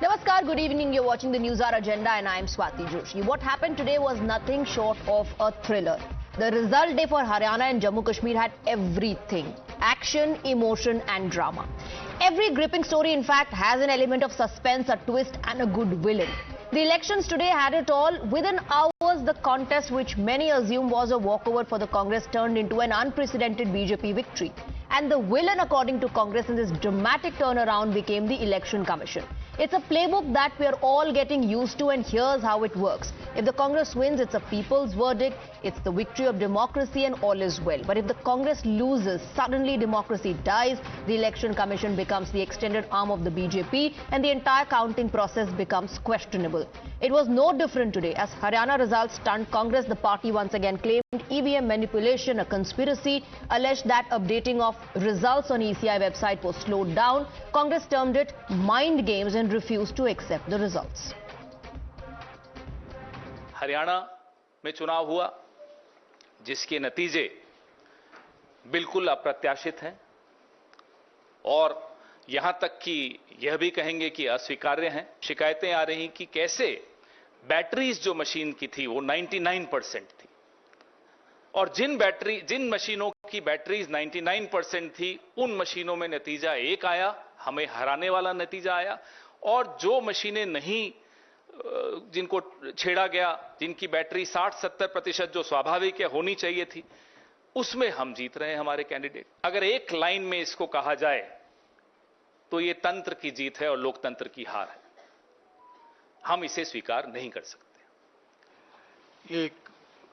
Namaskar, good evening. You're watching the Newshour Agenda and I'm Swati Joshi. What happened today was nothing short of a thriller. The result day for Haryana and Jammu Kashmir had everything: action, emotion and drama. Every gripping story, in fact, has an element of suspense, a twist and a good villain. The elections today had it all. Within hours, the contest, which many assumed was a walkover for the Congress, turned into an unprecedented BJP victory. And the villain, according to Congress, in this dramatic turnaround became the Election Commission. It's a playbook that we are all getting used to, and here's how it works. If the Congress wins, it's a people's verdict. It's the victory of democracy and all is well. But if the Congress loses, suddenly democracy dies, the Election Commission becomes the extended arm of the BJP and the entire counting process becomes questionable. It was no different today. As Haryana results stunned Congress, the party once again claimed EVM manipulation, a conspiracy, alleged that updating of results on ECI website was slowed down. Congress termed it mind games and refused to accept the results. Haryana में चुनाव हुआ, जिसके नतीजे बिल्कुल अप्रत्याशित हैं और यहां तक कि यह भी कहेंगे कि अस्वीकार्य हैं। शिकायतें आ रही कि कैसे बैटरीज जो मशीन की थी वो 99% थी और जिन मशीनों की बैटरीज 99% थी, उन मशीनों में नतीजा एक आया, हमें हराने वाला नतीजा आया, और जो मशीनें नहीं, जिनको छेड़ा गया, जिनकी बैटरी 60-70% जो स्वाभाविक है होनी चाहिए थी, उसमें हम जीत रहे हैं हमारे कैंडिडेट। अगर एक लाइन में इसको कहा जाए तो ये तंत्र की जीत है और लोकतंत्र की हार है। हम इसे स्वीकार नहीं कर सकते। एक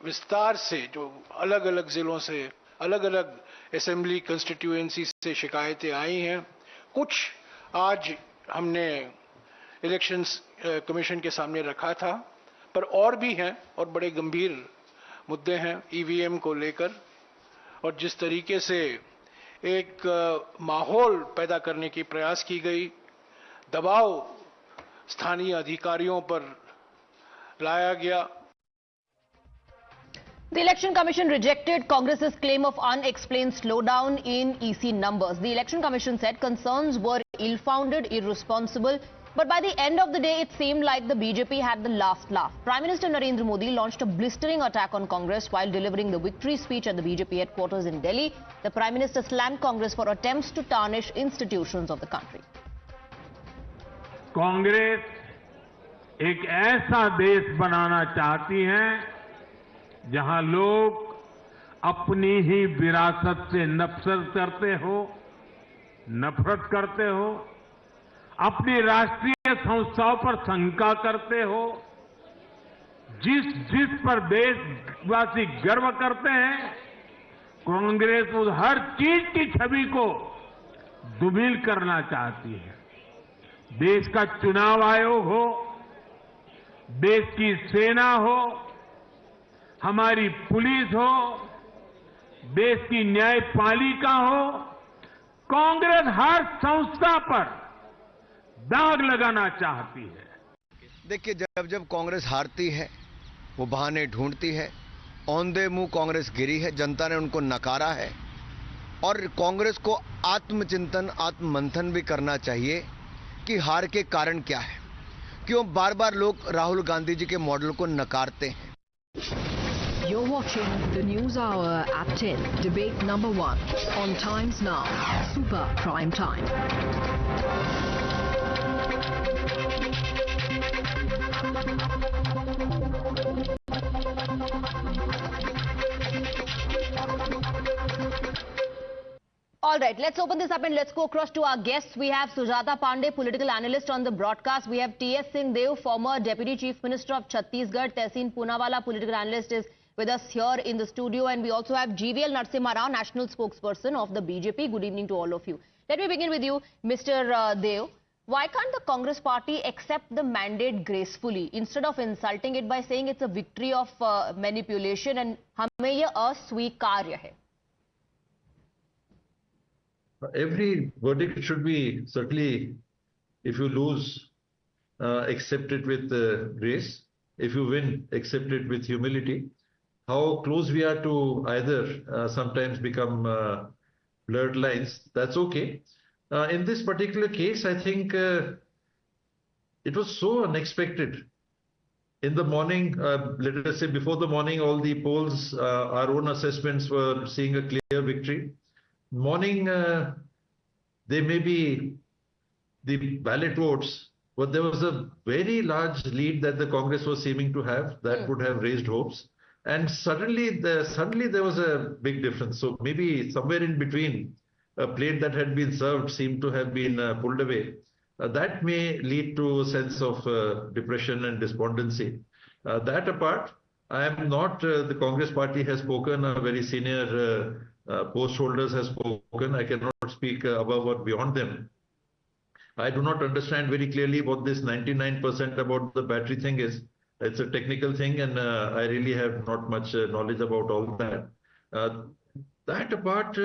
विस्तार से जो अलग अलग जिलों से, अलग अलग असेंबली कंस्टिट्यूएंसी से शिकायतें आई हैं, कुछ आज हमने इलेक्शंस कमीशन के सामने रखा था, पर और भी हैं और बड़े गंभीर मुद्दे हैं ईवीएम को लेकर, और जिस तरीके से एक माहौल पैदा करने की प्रयास की गई, दबाव स्थानीय अधिकारियों पर लाया गया। The Election Commission rejected Congress's claim of unexplained slowdown in EC numbers. The Election Commission said concerns were ill-founded, irresponsible, but by the end of the day, it seemed like the BJP had the last laugh. Prime Minister Narendra Modi launched a blistering attack on Congress while delivering the victory speech at the BJP headquarters in Delhi. The Prime Minister slammed Congress for attempts to tarnish institutions of the country. Congress एक ऐसा देश बनाना चाहती है जहां लोग अपनी ही विरासत से नफरत करते हो, अपनी राष्ट्रीय संस्थाओं पर शंका करते हो, जिस पर देशवासी गर्व करते हैं, कांग्रेस उस हर चीज की छवि को दुमिल करना चाहती है। देश का चुनाव आयोग हो, देश की सेना हो, हमारी पुलिस हो, देश की न्यायपालिका हो, कांग्रेस हर संस्था पर दाग लगाना चाहती है। देखिए, जब कांग्रेस हारती है, वो बहाने ढूंढती है। औंधे मुंह कांग्रेस गिरी है, जनता ने उनको नकारा है, और कांग्रेस को आत्मचिंतन, आत्ममंथन भी करना चाहिए कि हार के कारण क्या है, क्यों बार बार लोग राहुल गांधी जी के मॉडल को नकारते हैं। You're watching the News Hour at 10, debate number 1 on Times Now, Super Prime Time. All right, let's open this up and let's go across to our guests. We have Sujata Pandey, political analyst on the broadcast. We have T.S. Singh Dev, former Deputy Chief Minister of Chhattisgarh. Tehseen Poonawalla, political analyst, is with us here in the studio. And we also have GVL Narasimha Rao, national spokesperson of the BJP. Good evening to all of you. Let me begin with you, Mr. Dev. Why can't the Congress party accept the mandate gracefully instead of insulting it by saying it's a victory of manipulation and हमें ये अस्वीकार्य है? Every verdict should be, certainly, if you lose, accept it with grace. If you win, accept it with humility. How close we are to either sometimes become blurred lines, that's okay. In this particular case, I think it was so unexpected. In the morning, let us say before the morning, all the polls, our own assessments were seeing a clear victory. Morning, they may be the ballot votes, but there was a very large lead that the Congress was seeming to have that would have raised hopes. And suddenly there was a big difference. So maybe somewhere in between, a plate that had been served seemed to have been pulled away. That may lead to a sense of depression and despondency. That apart, I am not, the Congress party has spoken, a very senior post holders has spoken. I cannot speak above or beyond them. I do not understand very clearly what this 99% about the battery thing is. It's a technical thing, and I really have not much knowledge about all that. That apart,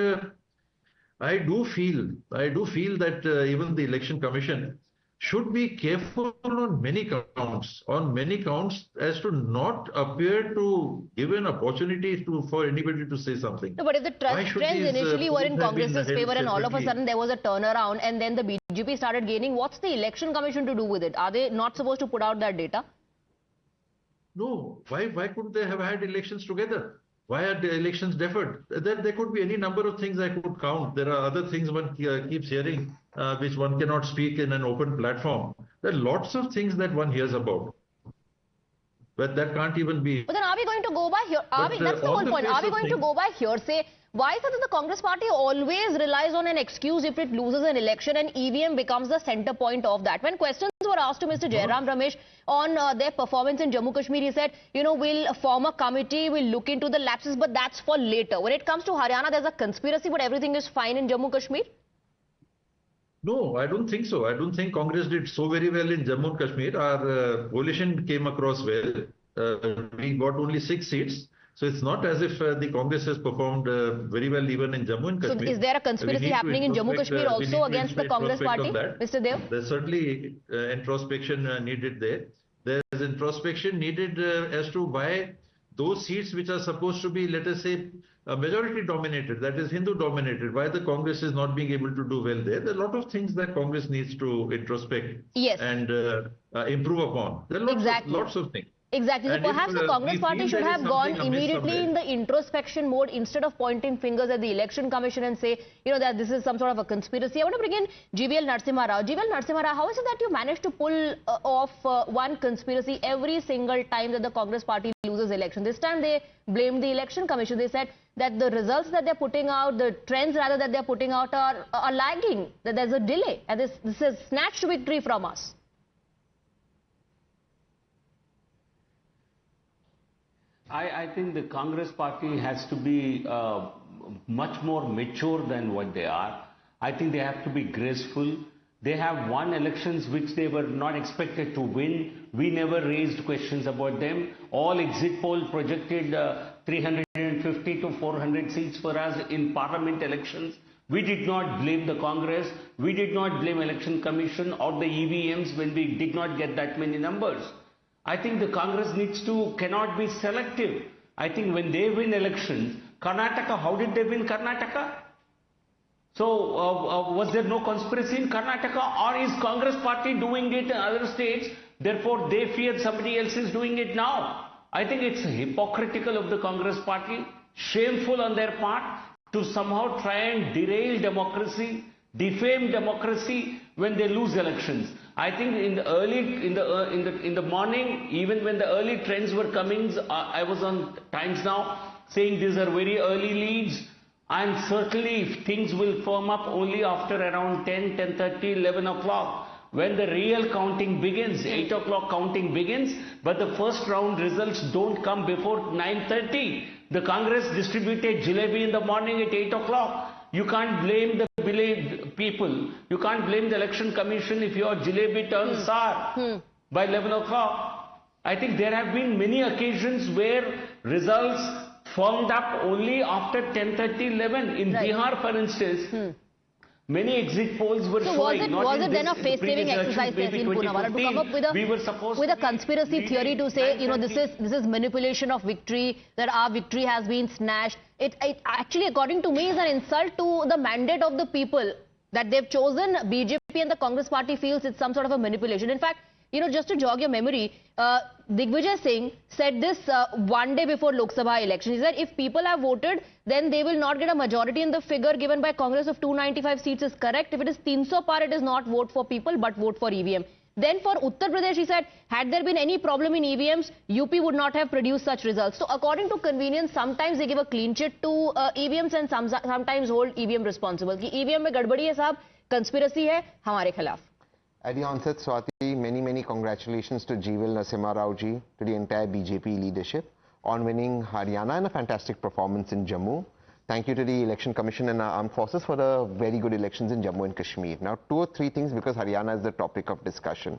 I do feel that even the Election Commission should be careful on many counts as to not appear to give an opportunity for anybody to say something. No, but if the trends initially were in Congress's favor and all of a sudden there was a turnaround and then the BJP started gaining, what's the Election Commission to do with it? Are they not supposed to put out that data? No. Why couldn't they have had elections together? Why are the elections deferred? There could be any number of things I could count. There are other things one keeps hearing which one cannot speak in an open platform. There are lots of things that one hears about, but that can't even be. But then are we going to go by here? That's the whole point. Are we going to go by hearsay? Why is it that the Congress party always relies on an excuse if it loses an election and EVM becomes the center point of that? When questions were asked to Mr. Jairam Ramesh on their performance in Jammu Kashmir, he said, we'll form a committee, we'll look into the lapses, but that's for later. When it comes to Haryana, there's a conspiracy, but everything is fine in Jammu Kashmir? No, I don't think so. I don't think Congress did so very well in Jammu and Kashmir. Our coalition came across well. We got only 6 seats. So it's not as if the Congress has performed very well even in Jammu and Kashmir. So is there a conspiracy happening in Jammu Kashmir also against the Congress party, Mr. Dev? There's certainly introspection needed there. There's introspection needed as to why those seats which are supposed to be, let us say, majority dominated, that is Hindu dominated, why the Congress is not being able to do well there. There are a lot of things that Congress needs to introspect and improve upon. There are lots of things. Exactly. So perhaps the Congress party should have gone immediately in the introspection mode instead of pointing fingers at the Election Commission and say, that this is some sort of a conspiracy. I want to bring in GVL Narasimha Rao. GVL Narasimha Rao, how is it that you managed to pull off one conspiracy every single time that the Congress party loses election? This time they blamed the Election Commission. They said that the results that they're putting out, the trends rather that they're putting out are lagging, that there's a delay, and this is snatched victory from us. I think the Congress party has to be much more mature than what they are. I think they have to be graceful. They have won elections which they were not expected to win. We never raised questions about them. All exit polls projected 350 to 400 seats for us in parliament elections. We did not blame the Congress. We did not blame Election Commission or the EVMs when we did not get that many numbers. I think the Congress cannot be selective. I think when they win elections, Karnataka, how did they win Karnataka? So was there no conspiracy in Karnataka, or is Congress party doing it in other states, therefore they fear somebody else is doing it now? I think it's hypocritical of the Congress party, shameful on their part to somehow try and derail democracy, defame democracy when they lose elections. I think in the morning, even when the early trends were coming, I was on Times Now saying these are very early leads, and certainly if things will firm up only after around 10, 10:30, 11 o'clock, when the real counting begins, 8 o'clock counting begins, but the first round results don't come before 9:30. The Congress distributed jalebi in the morning at 8 o'clock. You can't blame the people. You can't blame the Election Commission if your jalebi turns sour by 11 o'clock. I think there have been many occasions where results firmed up only after 10:30, 11. In Bihar, for instance, many exit polls were showing. Was it then a face-saving exercise, Tehsil Poonawalla, to come up with a conspiracy theory to say, this is manipulation of victory, that our victory has been snatched? It actually, according to me, is an insult to the mandate of the people that they've chosen. BJP and the Congress party feels it's some sort of a manipulation. In fact, just to jog your memory, Digvijay Singh said this one day before Lok Sabha election. He said if people have voted, then they will not get a majority, and the figure given by Congress of 295 seats is correct. If it is 300 par, it is not vote for people but vote for EVM. Then for Uttar Pradesh, he said, had there been any problem in EVMs, UP would not have produced such results. So according to convenience, sometimes they give a clean chit to EVMs and sometimes hold EVM responsible. Ki EVM mein gadbadi hai sahab, conspiracy hai hamare khilaf. At the onset, Swati, many congratulations to Jeeval Narasimha Rao ji, to the entire BJP leadership on winning Haryana and a fantastic performance in Jammu. Thank you to the Election Commission and our armed forces for the very good elections in Jammu and Kashmir. Now, 2 or 3 things, because Haryana is the topic of discussion.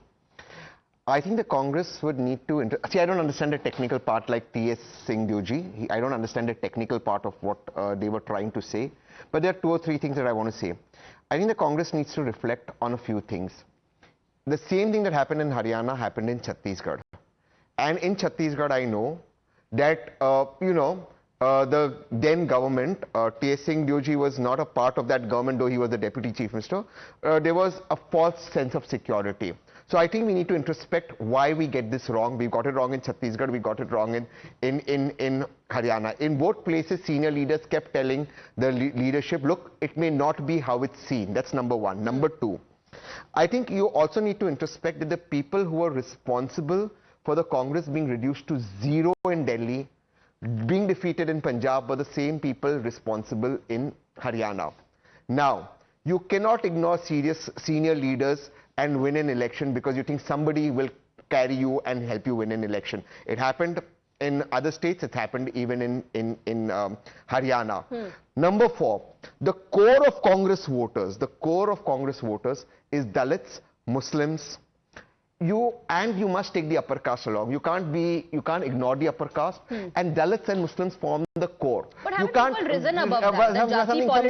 I think the Congress would need to... See, I don't understand the technical part like T.S. Singh Joshi. I don't understand the technical part of what they were trying to say. But there are 2 or 3 things that I want to say. I think the Congress needs to reflect on a few things. The same thing that happened in Haryana happened in Chhattisgarh. And in Chhattisgarh, I know that, the then government, T.S. Singh Joshi was not a part of that government, though he was the Deputy Chief Minister. There was a false sense of security. So I think we need to introspect why we get this wrong. We got it wrong in Chhattisgarh, we got it wrong in Haryana. In both places, senior leaders kept telling the leadership, look, it may not be how it's seen. That's number 1. Number 2, I think you also need to introspect that the people who are responsible for the Congress being reduced to 0 in Delhi, being defeated in Punjab, were the same people responsible in Haryana. Now, you cannot ignore senior leaders and win an election because you think somebody will carry you and help you win an election. It happened in other states, it happened even in Haryana. Number 4, the core of Congress voters, is Dalits, Muslims. You must take the upper caste along. You can't ignore the upper caste. And Dalits and Muslims form the core. But haven't people risen above that?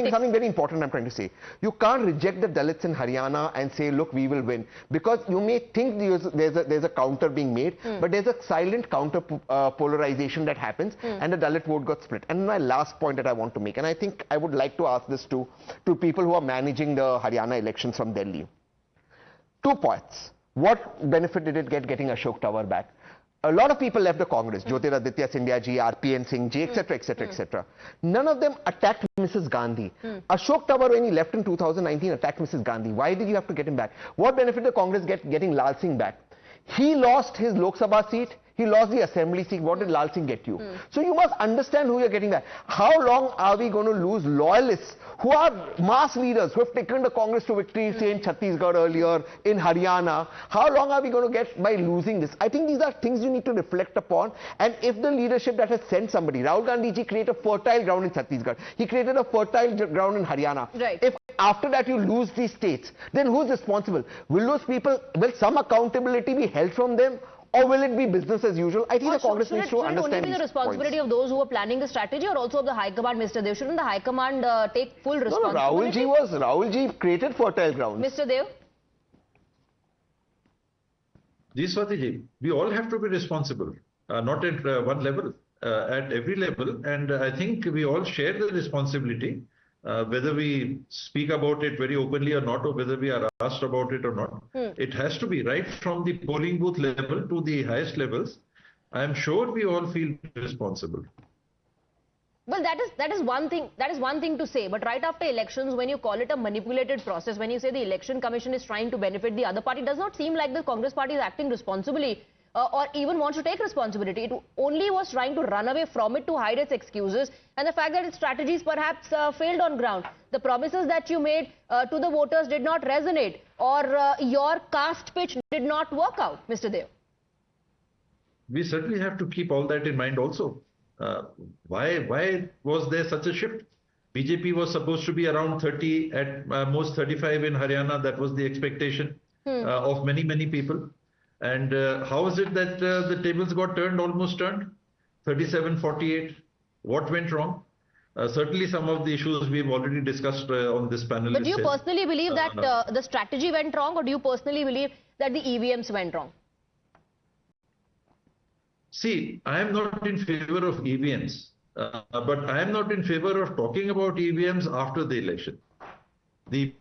Something very important I'm trying to say. You can't reject the Dalits in Haryana and say, look, we will win. Because you may think there's a counter being made, but there's a silent counter polarization that happens, and the Dalit vote got split. And my last point that I want to make, and I think I would like to ask this to people who are managing the Haryana elections from Delhi. 2 points. What benefit did it get getting Ashok Tower back? A lot of people left the Congress, Jyotiraditya Scindia ji, RPN Singh ji, etc., etc., etc. None of them attacked Mrs. Gandhi. Ashok Tower, when he left in 2019, attacked Mrs. Gandhi. Why did you have to get him back? What benefit did the Congress get getting Lal Singh back? He lost his Lok Sabha seat. He lost the assembly seat. What did Lal Singh get you? So you must understand who you're getting back. How long are we going to lose loyalists who are mass leaders who have taken the Congress to victory, say in Chhattisgarh earlier, in Haryana? How long are we going to get by losing this? I think these are things you need to reflect upon. And if the leadership that has sent somebody, Rahul Gandhi ji created a fertile ground in Chhattisgarh. He created a fertile ground in Haryana. Right. If after that you lose these states, then who's responsible? Will those people, will some accountability be held from them? Or will it be business as usual? I think the Congress needs to understand. Should it only be the responsibility of those who are planning the strategy, or also of the High Command, Mr. Dev? Shouldn't the High Command take full responsibility? No, Rahul ji created fertile ground. Mr. Dev? Swati ji, we all have to be responsible, not at one level, at every level. And I think we all share the responsibility. Whether we speak about it very openly or not, or whether we are asked about it or not, it has to be right from the polling booth level to the highest levels. I am sure we all feel responsible. Well, that is one thing. That is one thing to say. But right after elections, when you call it a manipulated process, when you say the Election Commission is trying to benefit the other party, it does not seem like the Congress party is acting responsibly. Or even wants to take responsibility. It only was trying to run away from it to hide its excuses, and the fact that its strategies perhaps failed on ground. The promises that you made to the voters did not resonate, or your caste pitch did not work out, Mr. Dev. We certainly have to keep all that in mind also. Why was there such a shift? BJP was supposed to be around 30, at most 35 in Haryana. That was the expectation of many people. And how is it that the tables got almost turned? 37-48. What went wrong? Certainly some of the issues we've already discussed on this panel. But do you personally believe that the strategy went wrong, or do you personally believe that the EVMs went wrong? See, I am not in favor of EVMs, but I am not in favor of talking about EVMs after the election. The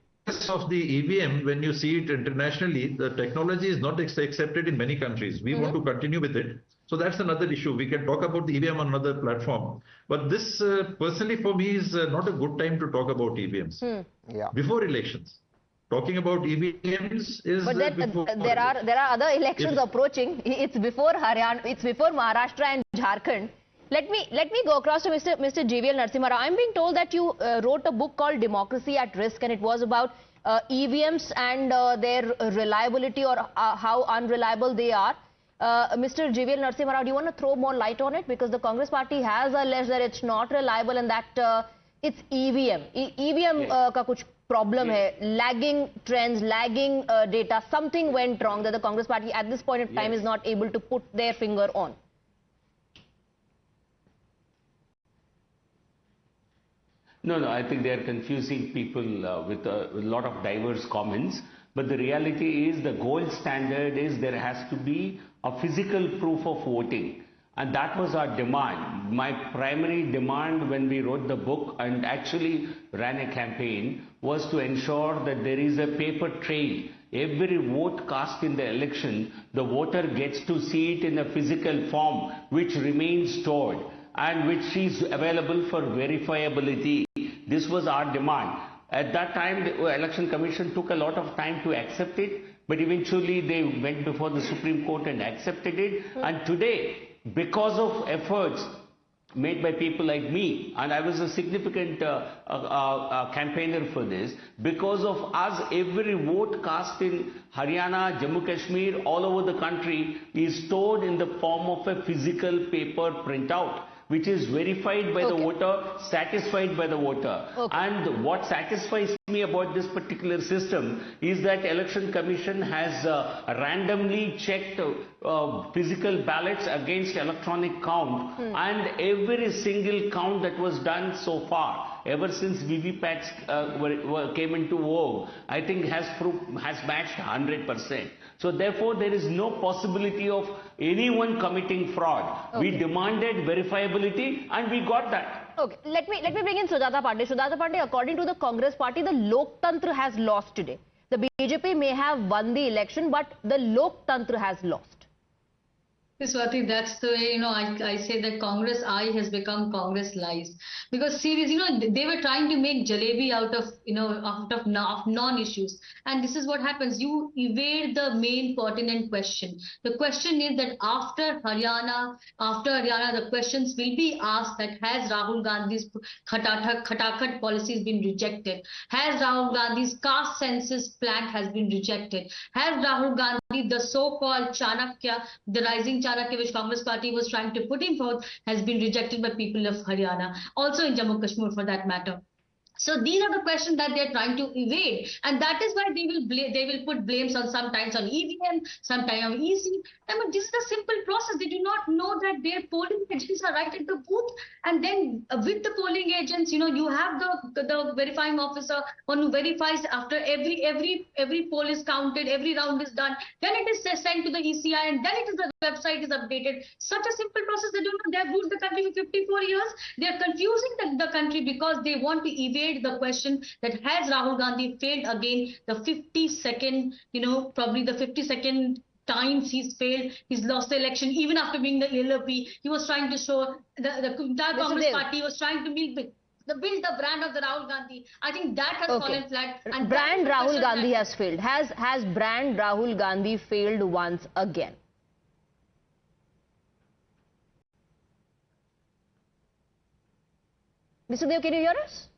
process of the EVM, when you see it internationally, the technology is not accepted in many countries. We want to continue with it. So that's another issue. We can talk about the EVM on another platform. But this, personally, for me, is not a good time to talk about EVMs. Before elections. Talking about EVMs is but then, there are other elections approaching. It's before Haryana, it's before Maharashtra and Jharkhand. Let me go across to Mr. GVL Narasimha Rao. I'm being told that you wrote a book called Democracy at Risk, and it was about EVMs and their reliability, or how unreliable they are. Mr. GVL Narasimha Rao, do you want to throw more light on it? Because the Congress party has alleged that it's not reliable and that it's EVM. EVM ka kuch problem hai, lagging trends, lagging data. Something went wrong that the Congress party at this point in time is not able to put their finger on. No, I think they are confusing people with a lot of diverse comments. But the reality is the gold standard is there has to be a physical proof of voting. And that was our demand. My primary demand when we wrote the book and actually ran a campaign was to ensure that there is a paper trail. Every vote cast in the election, the voter gets to see it in a physical form which remains stored and which is available for verifiability. This was our demand. At that time, the Election Commission took a lot of time to accept it, but eventually they went before the Supreme Court and accepted it. And today, because of efforts made by people like me, and I was a significant campaigner for this, because of us, every vote cast in Haryana, Jammu Kashmir, all over the country is stored in the form of a physical paper printout, which is verified by the voter, satisfied by the voter. And what satisfies me about this particular system is that Election Commission has randomly checked physical ballots against electronic count, and every single count that was done so far, ever since VVPATs came into vogue, I think has matched 100%. So therefore, there is no possibility of anyone committing fraud. We demanded verifiability and we got that. Okay, let me bring in Sujata Pandey. Sujata Pandey, according to the Congress party, the Loktantra has lost today. The BJP may have won the election, but the Loktantra has lost. Swati, that's the way, I say that Congress I has become Congress lies. Because seriously, they were trying to make jalebi out of non-issues. And this is what happens. You evade the main pertinent question. The question is that after Haryana, the questions will be asked that has Rahul Gandhi's khatakhat policies been rejected? Has Rahul Gandhi's caste census plan has been rejected? Has Rahul Gandhi, the so-called Chanakya, the rising Chanakya which Congress party was trying to put him forth, has been rejected by people of Haryana, also in Jammu Kashmir for that matter. So these are the questions that they are trying to evade, and that is why they will put blames on sometimes on EVM, sometimes on EC. I mean, this is a simple process. They do not know that their polling agents are right at the booth, and then with the polling agents, you have the verifying officer who verifies after every poll is counted, every round is done, then it is sent to the ECI, and then the website is updated. Such a simple process. They don't know. They have ruled the country for 54 years. They are confusing the country because they want to evade the question that has Rahul Gandhi failed again the 52nd, probably the 52nd times he's failed. He's lost the election even after being the LLP. He was trying to show the entire Congress party was trying to build the brand of the Rahul Gandhi. I think that has fallen flat. And brand Rahul Gandhi has failed. Has brand Rahul Gandhi failed once again? Mr. Dev, can you hear us?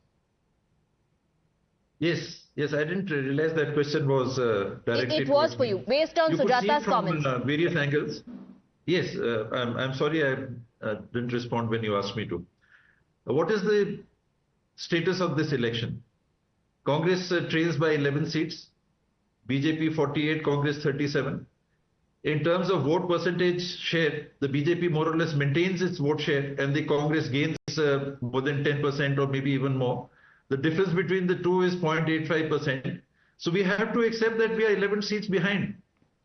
Yes, I didn't realize that question was directed. It was for you, based on Sujata's comments. From various angles. Yes, I'm sorry I didn't respond when you asked me to. What is the status of this election? Congress trails by 11 seats, BJP 48, Congress 37. In terms of vote percentage share, the BJP more or less maintains its vote share and the Congress gains more than 10% or maybe even more. The difference between the two is 0.85%. So we have to accept that we are 11 seats behind.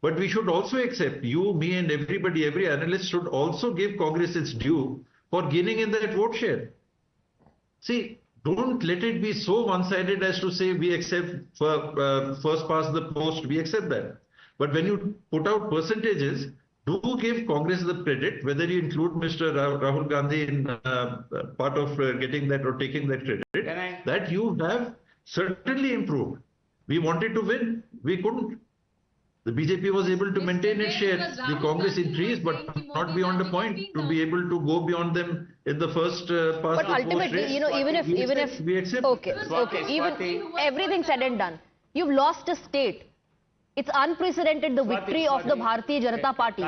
But we should also accept, you, me and everybody, every analyst should also give Congress its due for gaining in that vote share. See, don't let it be so one-sided as to say we accept first past the post, we accept that. But when you put out percentages, do give Congress the credit, whether you include Mr. Rahul Gandhi in part of getting that or taking that credit, that you have certainly improved. We wanted to win, we couldn't. The BJP was able to maintain its share. The Congress increased, but not beyond a point to be able to go beyond them in the first past. But ultimately, you know, even if we accept. Okay, even everything said and done, you've lost a state. It's unprecedented, the victory of the Bharatiya Janata Party.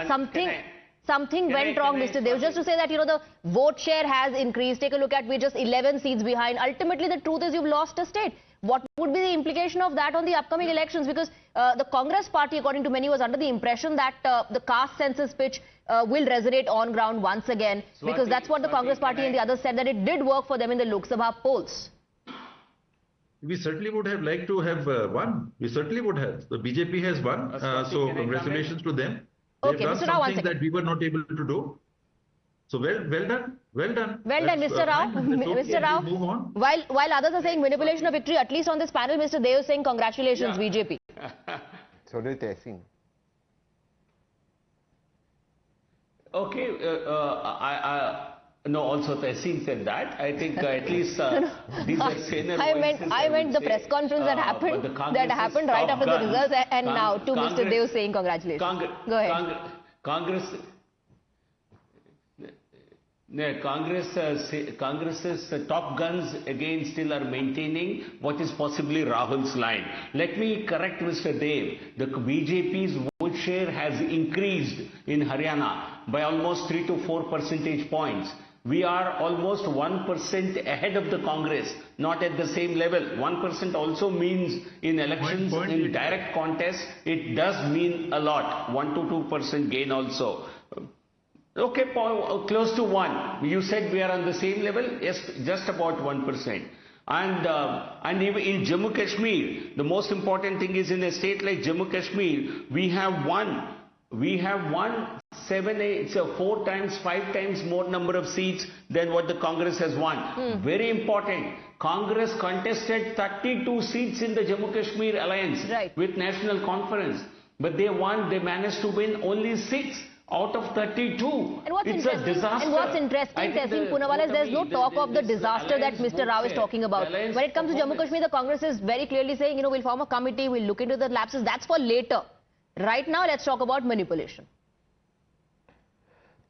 Something went wrong, Mr. Dev. Just to say that, you know, the vote share has increased. Take a look at, we're just 11 seats behind. Ultimately, the truth is you've lost a state. What would be the implication of that on the upcoming elections? Because the Congress party, according to many, was under the impression that the caste census pitch will resonate on ground once again. Because that's what the Congress party and the others said, that it did work for them in the Lok Sabha polls. We certainly would have liked to have won. We certainly would have. The BJP has won. So congratulations to them. They've done something that we were not able to do. So well done. Well done. Well done, Mr. Rao. Mr. Rao, while others are saying manipulation of victory, at least on this panel, Mr. Dev is saying congratulations, BJP. So did Tehseen. Okay, no, also Tehseen said that. I think at least these are saner voices. I meant the press conference that happened right after the results, and now to Mr. Dev saying congratulations. Go ahead. Congress's top guns again still are maintaining what is possibly Rahul's line. Let me correct Mr. Dev. The BJP's vote share has increased in Haryana by almost 3 to 4 percentage points. We are almost 1% ahead of the Congress, not at the same level. 1% also means in elections, in direct contests, it does mean a lot. 1 to 2% gain also. Okay, Paul, close to 1. You said we are on the same level? Yes, just about 1%. And even in Jammu Kashmir, the most important thing is in a state like Jammu Kashmir, we have won 4 times, 5 times more number of seats than what the Congress has won. Very important. Congress contested 32 seats in the Jammu Kashmir alliance with National Conference. But they managed to win only 6 out of 32. And what's interesting, Tehseen Poonawalla, is there's no talk of the disaster that Mr. Rao is talking about. When it comes to Jammu Kashmir, the Congress is very clearly saying, you know, we'll form a committee, we'll look into the lapses. That's for later. Right now, let's talk about manipulation.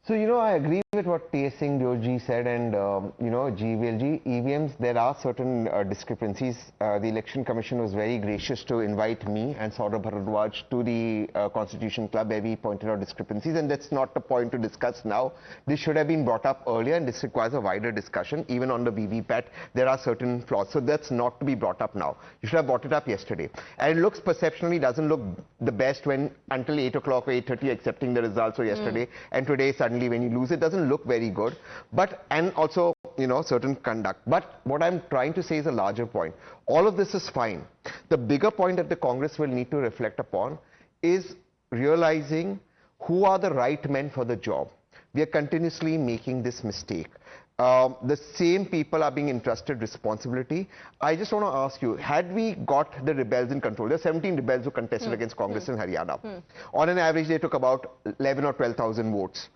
So, you know, I agree with what Swati Joshi said, and, you know, GVLG, EVMs, there are certain discrepancies. The Election Commission was very gracious to invite me and Saurabh Bharadwaj to the Constitution Club, where we pointed out discrepancies, and that's not the point to discuss now. This should have been brought up earlier, and this requires a wider discussion. Even on the VVPAT, there are certain flaws, so that's not to be brought up now. You should have brought it up yesterday. And it looks perceptionally doesn't look the best when until 8 o'clock or 8:30 accepting the results of yesterday, and today suddenly when you lose it doesn't look very good, and also, you know, certain conduct. But what I'm trying to say is a larger point. All of this is fine. The bigger point that the Congress will need to reflect upon is realizing who are the right men for the job. We are continuously making this mistake. The same people are being entrusted responsibility. I just want to ask you, had we got the rebels in control, there are 17 rebels who contested against Congress in Haryana. On an average, they took about 11 or 12,000 votes.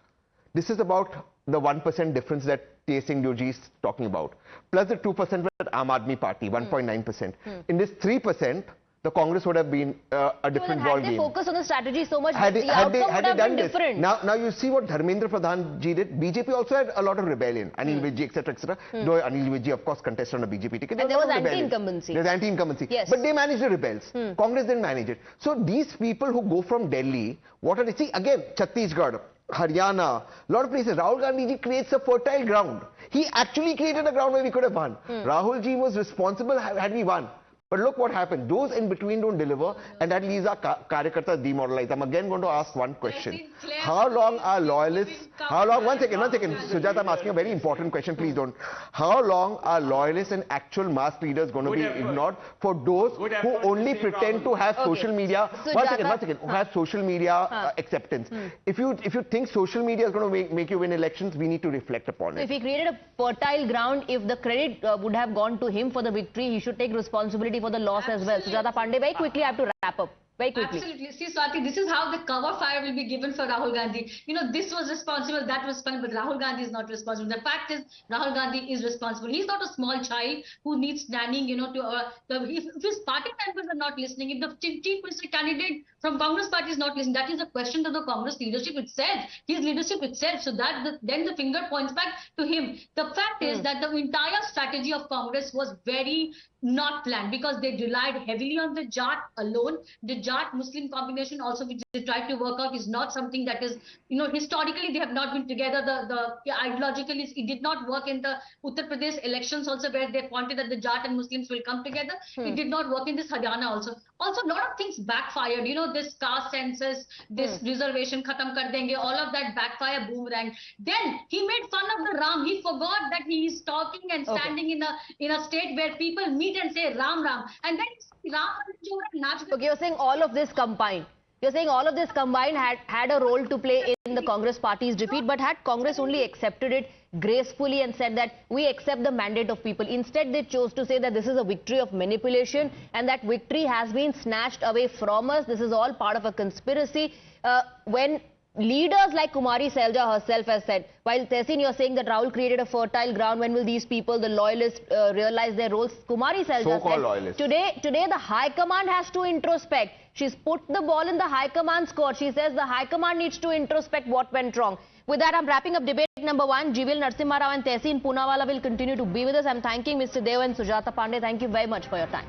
This is about the 1% difference that Swati Joshi is talking about, plus the 2% with Aam Aadmi Party, 1.9%. In this 3%, the Congress would have been a different ball game. Had they focused on the strategy so much, the outcome would have been different. Now you see what Dharmendra Pradhan ji did. BJP also had a lot of rebellion. Anil Vijay, etc., etc. Though Anil Vijay, of course, contested on a BJP ticket. And there was anti-incumbency. There's anti-incumbency. Yes. But they managed the rebels. Congress didn't manage it. So these people who go from Delhi, what are they? See, again, Chhattisgarh, Haryana, a lot of places, Rahul Gandhi ji creates a fertile ground. He actually created a ground where we could have won. Rahul ji was responsible had we won. But look what happened. Those in between don't deliver, and that leaves our Karyakartas demoralized. I'm again going to ask one question. How long are loyalists... One second. Sujata, I'm asking a very important question. Please don't. How long are loyalists and actual mass leaders going to be ignored for those who only pretend to have social media... One second. Who have social media acceptance. If you think social media is going to make you win elections, we need to reflect upon it. If he created a fertile ground, if the credit would have gone to him for the victory, he should take responsibility for the loss as well. Sujata Pandey, very quickly, I have to wrap up. Very quickly. Absolutely. See, Swati, this is how the cover fire will be given for Rahul Gandhi. You know, this was responsible, that was fun, but Rahul Gandhi is not responsible. The fact is, Rahul Gandhi is responsible. He's not a small child who needs standing, you know, if his party members are not listening, if the chief minister candidate from Congress party is not listening, that is a question to the Congress leadership itself, his leadership itself. So that then the finger points back to him. The fact is that the entire strategy of Congress was very not planned, because they relied heavily on the Jat alone. The Jat-Muslim combination also, which they tried to work out, is not something that is, you know, historically they have not been together. Ideologically, it did not work in the Uttar Pradesh elections also, where they pointed that the Jat and Muslims will come together. It did not work in this Haryana also. Also, a lot of things backfired. You know, this caste census, this reservation khatam kar denge, all of that backfire boomerang. Then he made fun of the Ram. He forgot that he is talking and standing in a state where people meet and say Ram Ram, and then Ram. Okay, you're saying all of this combined. You're saying all of this combined had a role to play in the Congress party's defeat, but had Congress only accepted it gracefully and said that we accept the mandate of people. Instead, they chose to say that this is a victory of manipulation and that victory has been snatched away from us. This is all part of a conspiracy. When leaders like Kumari Selja herself has said, while Tehseen, you're saying that Rahul created a fertile ground, when will these people, the loyalists, realize their roles? Kumari Selja said, loyalists. Today the High Command has to introspect. She's put the ball in the High Command's court. She says the High Command needs to introspect what went wrong. With that, I'm wrapping up debate number 1. GVL Narasimha Rao and Tehseen Poonawalla will continue to be with us. I'm thanking Mr. Dev and Sujata Pandey. Thank you very much for your time.